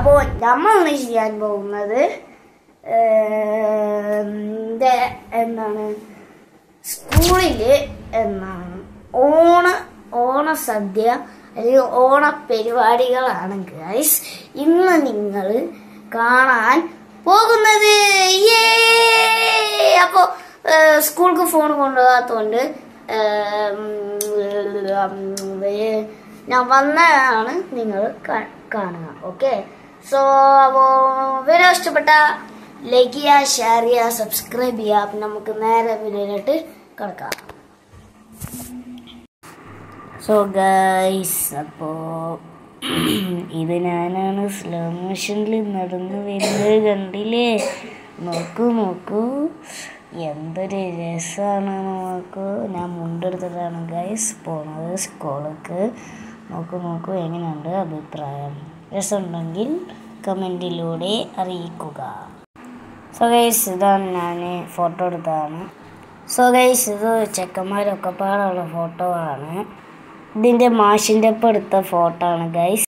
അപ്പോൾ നമ്മൾ ചെയ്യാൻ പോകുന്നത് എന്താണ് സ്കൂളിൽ എന്താണ് ഓണസദ്യ അല്ലെങ്കിൽ ഓണപരിപാടികളാണ് ഗൈസ് ഇന്ന് നിങ്ങൾ കാണാൻ പോകുന്നത്. അപ്പോൾ സ്കൂൾക്ക് ഫോൺ കൊണ്ടുപോകാത്തതുകൊണ്ട് ഞാൻ വന്നതാണ് നിങ്ങൾ കാണുക. ഓക്കെ, സോ അപ്പോൾ വീഡിയോ ഇഷ്ടപ്പെട്ട ലൈക്ക് ചെയ്യുക, ഷെയർ ചെയ്യുക, സബ്സ്ക്രൈബ് ചെയ്യുക. അപ്പം നമുക്ക് നേരെ വീഡിയോയിലോട്ട് കിടക്കാം. സോ ഗൈസ്, അപ്പോൾ ഇത് ഞാനാണ് സ്ലോ മോഷനിൽ നടന്നു വരുന്നത്. കണ്ടില്ലേ? നോക്കൂ എന്തൊരു രസമാണ്. നോക്കൂ, ഞാൻ മുണ്ടെടുത്തിട്ടാണ് ഗൈസ് പോണത് സ്കൂളിലേക്ക്. നോക്കൂ എങ്ങനെയുണ്ട് അഭിപ്രായം? രസമുണ്ടെങ്കിൽ കമൻറ്റിലൂടെ അറിയിക്കുക. സോ ഗൈസ്, ഇതാണ് ഞാൻ ഫോട്ടോ എടുത്തതാണ്. സോ ഗൈസ്, ഇത് ചെക്കന്മാരൊക്കെ പാടുള്ള ഫോട്ടോ ആണ്. ഇതിൻ്റെ മാഷിൻ്റെ ഒപ്പം എടുത്ത ഫോട്ടോ ആണ് ഗൈസ്.